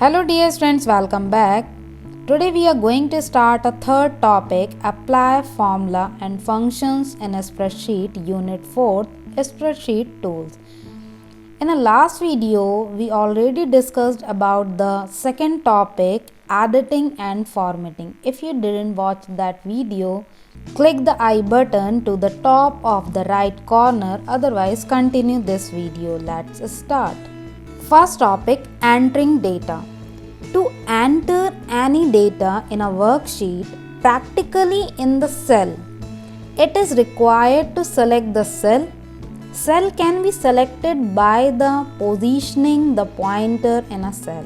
Hello dear friends, welcome back. Today we are going to start a third topic, apply formula and functions in a spreadsheet unit 4, spreadsheet tools. In the last video, we already discussed about the second topic, editing and formatting. If you didn't watch that video, click the I button to the top of the right corner, otherwise continue this video. Let's start. First topic, entering data. To enter any data in a worksheet, practically in the cell, it is required to select the cell. Cell can be selected by the positioning the pointer in a cell.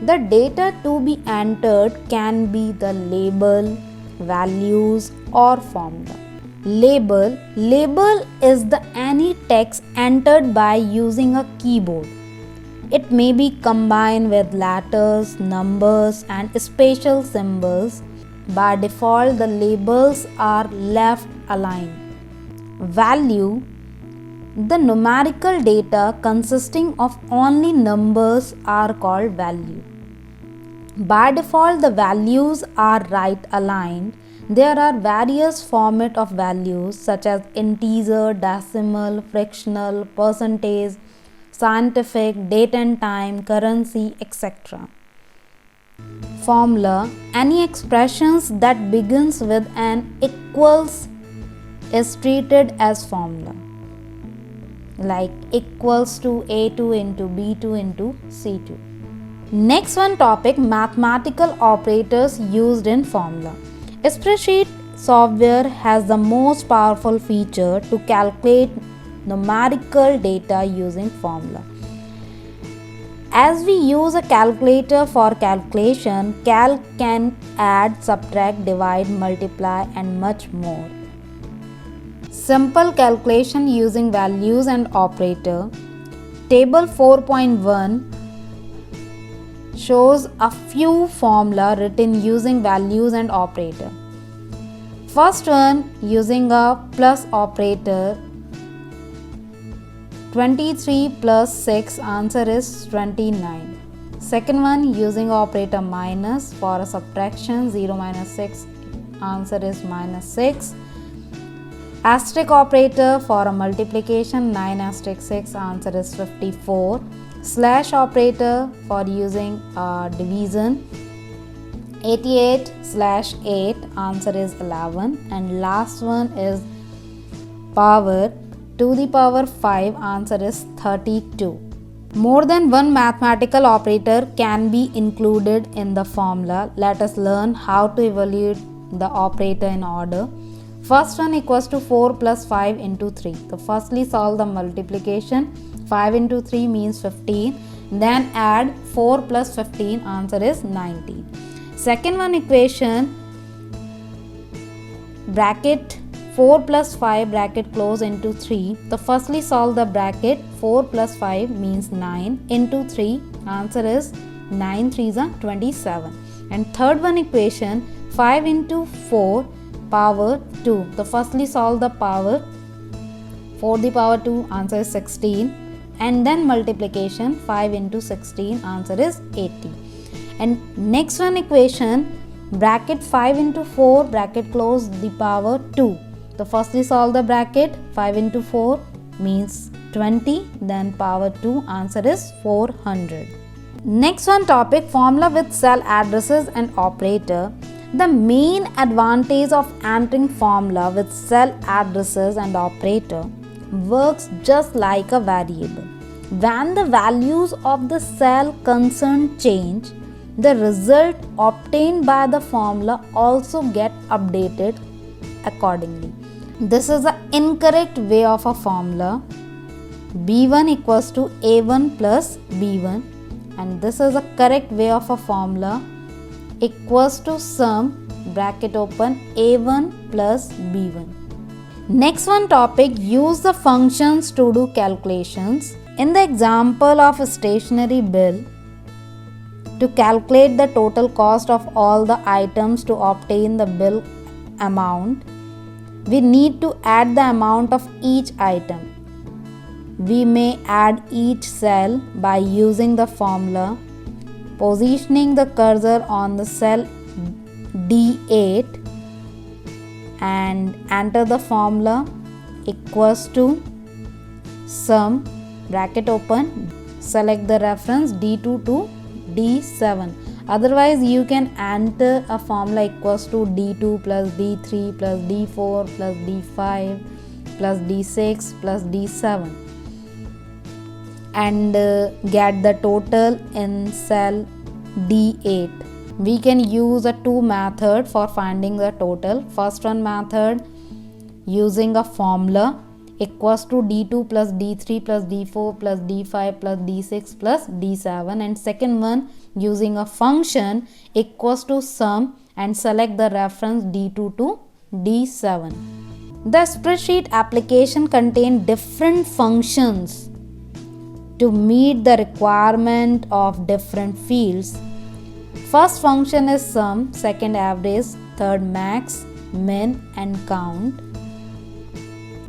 The data to be entered can be the label, values or formula. Label is the any text entered by using a keyboard. It may be combined with letters, numbers and special symbols. By default, the labels are left aligned. Value, the numerical data consisting of only numbers are called value. By default, the values are right aligned. There are various formats of values such as integer, decimal, fractional, percentage, scientific, date and time, currency, etc. Formula, any expressions that begins with an equals is treated as formula, like equals to A2 into B2 into C2. Next one topic, mathematical operators used in formula. Spreadsheet software has the most powerful feature to calculate numerical data using formula. As we use a calculator for calculation, calc can add, subtract, divide, multiply and much more. Simple calculation using values and operator. Table 4.1 shows a few formula written using values and operator. First one, using a plus operator, 23 plus 6, answer is 29. Second one, using operator minus for a subtraction, 0 minus 6, answer is minus 6. Asterisk operator for a multiplication, 9 asterisk 6, answer is 54. Slash operator for using division, 88 slash 8, answer is 11. And last one is power, to the power 5, answer is 32. More than one mathematical operator can be included in the formula. Let us learn how to evaluate the operator in order. First one, equals to 4 plus 5 into 3. So firstly solve the multiplication. 5 into 3 means 15. Then add 4 plus 15, answer is 19. Second one equation, bracket 4 plus 5 bracket close into 3. So firstly solve the bracket. 4 plus 5 means 9 into 3, answer is 9 3s are 27. And third one equation, 5 into 4 power 2. So firstly solve the power. 4 the power 2, answer is 16. And then multiplication, 5 into 16, answer is 80. And next one equation, bracket 5 into 4 bracket close the power 2. So firstly solve the bracket. 5 into 4 means 20, then power 2, answer is 400. Next one topic, formula with cell addresses and operator. The main advantage of entering formula with cell addresses and operator works just like a variable. When the values of the cell concerned change, the result obtained by the formula also get updated accordingly. This is the incorrect way of a formula. B1 equals to A1 plus B1, and this is the correct way of a formula, equals to sum bracket open A1 plus B1. Next one topic, use the functions to do calculations. In the example of a stationery bill, to calculate the total cost of all the items to obtain the bill amount, we need to add the amount of each item. We may add each cell by using the formula Positioning the cursor on the cell D8 and enter the formula equals to sum, bracket open, select the reference D2 to D7. Otherwise you can enter a formula equals to D2 plus D3 plus D4 plus D5 plus D6 plus D7 and get the total in cell D8. We can use a two method for finding the total. First one method using a formula equals to D2 plus D3 plus D4 plus D5 plus D6 plus D7, and second one using a function equals to sum and select the reference D2 to D7. The spreadsheet application contains different functions to meet the requirement of different fields. First function is sum, second average, third max, min and count.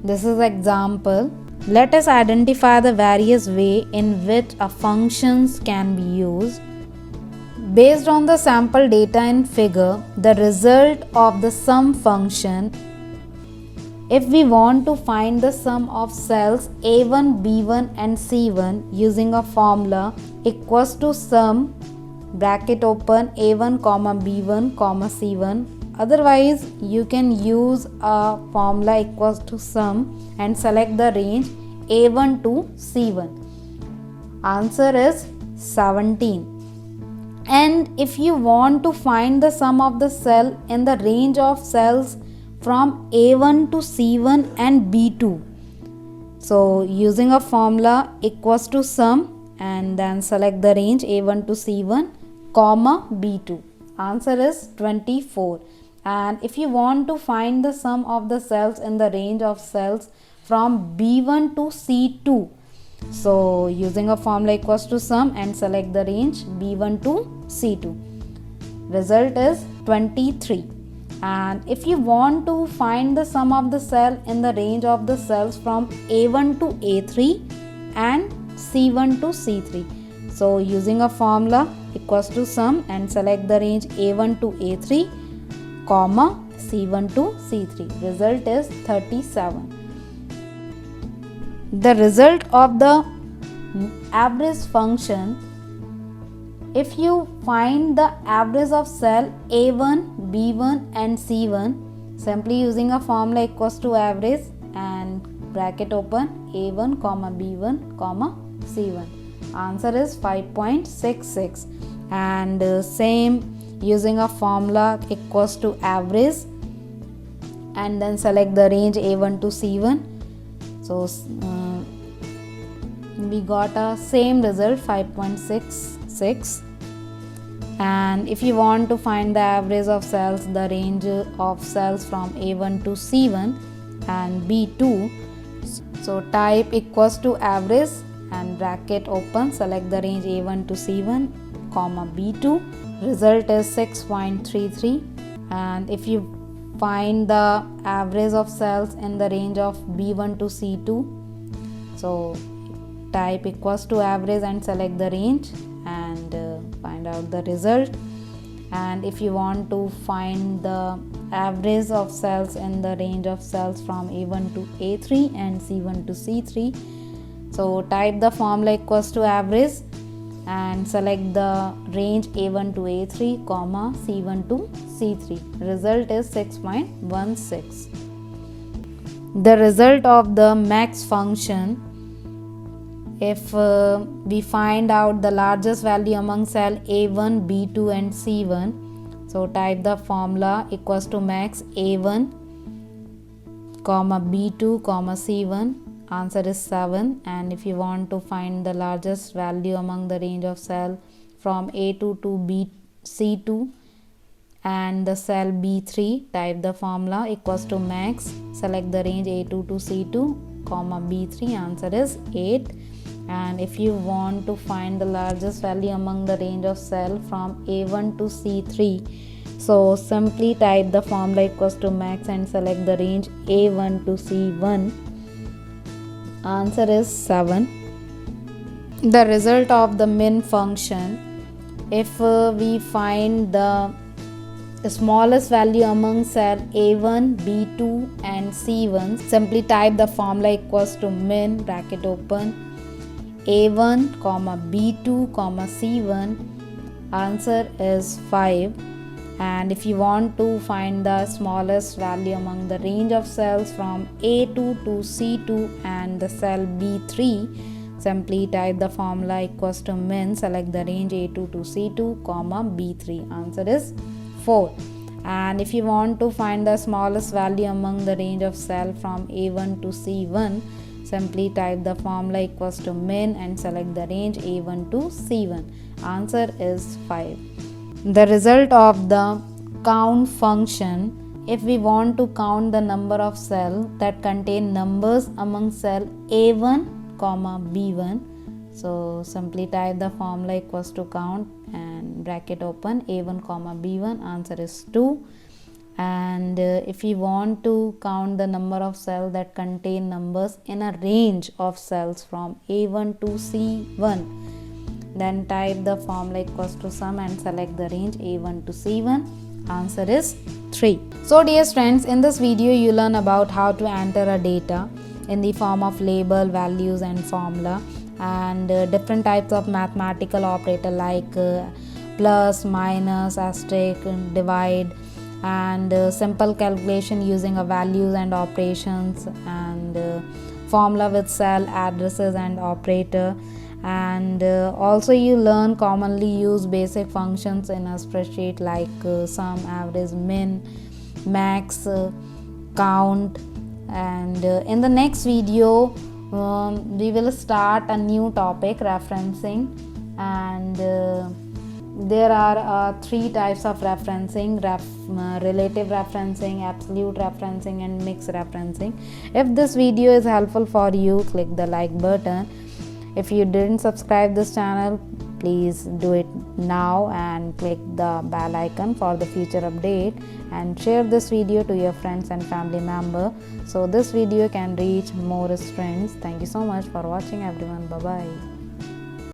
This is example. Let us identify the various way in which a functions can be used. Based on the sample data in figure, the result of the sum function, if we want to find the sum of cells A1, B1 and C1 using a formula equals to sum, bracket open, A1, B1, C1. Otherwise you can use a formula equals to sum and select the range A1 to C1. Answer is 17. And if you want to find the sum of the cell in the range of cells from A1 to C1 and B2, so using a formula equals to sum and then select the range A1 to C1, comma B2. Answer is 24. And if you want to find the sum of the cells in the range of cells from B1 to C2, so using a formula equals to sum and select the range B1 to C2. Result is 23. And if you want to find the sum of the cell in the range of the cells from A1 to A3 and C1 to C3, so using a formula equals to sum and select the range A1 to A3, comma C1 to C3. Result is 37. The result of the average function, if you find the average of cell A1, B1 and C1, simply using a formula equals to average and bracket open A1, B1, C1. Answer is 5.66. And same using a formula equals to average and then select the range A1 to C1. So we got a same result 5.66. And if you want to find the average of cells, the range of cells from A1 to C1 and B2, so type equals to average and bracket open, select the range A1 to C1, comma B2. Result is 6.33. And if you find the average of cells in the range of B1 to C2, so type equals to average and select the range and find out the result. And if you want to find the average of cells in the range of cells from A1 to A3 and C1 to C3, so type the formula equals to average and select the range A1 to A3, comma C1 to C3. Result is 6.16. The result of the max function, if we find out the largest value among cell A1, B2 and C1, so type the formula equals to max A1, comma B2, comma C1. Answer is 7. And if you want to find the largest value among the range of cell from A2 to C2 and the cell B3, type the formula equals to max, select the range A2 to C2, comma B3. Answer is 8. And if you want to find the largest value among the range of cell from A1 to C3, so simply type the formula equals to max and select the range A1 to C1. Answer is 7. The result of the min function, if we find the smallest value among cell A1, B2 and C1, simply type the formula equals to min bracket open A1 comma B2 comma C1. Answer is 5. And if you want to find the smallest value among the range of cells from A2 to C2 and the cell B3, simply type the formula equals to min, select the range A2 to C2 comma B3. Answer is 4. And if you want to find the smallest value among the range of cell from A1 to C1, simply type the formula equals to min and select the range A1 to C1. Answer is 5. The result of the count function, if we want to count the number of cells that contain numbers among cell A1 comma B1, so simply type the formula equals to count and bracket open A1 comma B1. Answer is 2. And if we want to count the number of cells that contain numbers in a range of cells from A1 to C1, then type the formula equals to sum and select the range A1 to C1. Answer is 3. So dear friends, in this video you learn about how to enter a data in the form of label, values and formula, and different types of mathematical operator like plus, minus, asterisk, divide, and simple calculation using a values and operations, and formula with cell, addresses and operator. And also you learn commonly used basic functions in a spreadsheet like sum, average, min, max, count. And in the next video we will start a new topic, referencing. And there are 3 types of referencing: relative referencing, absolute referencing and mixed referencing. If this video is helpful for you, click the like button. If you didn't subscribe this channel, please do it now and click the bell icon for the future update, and share this video to your friends and family member so this video can reach more friends. Thank you so much for watching everyone. Bye bye.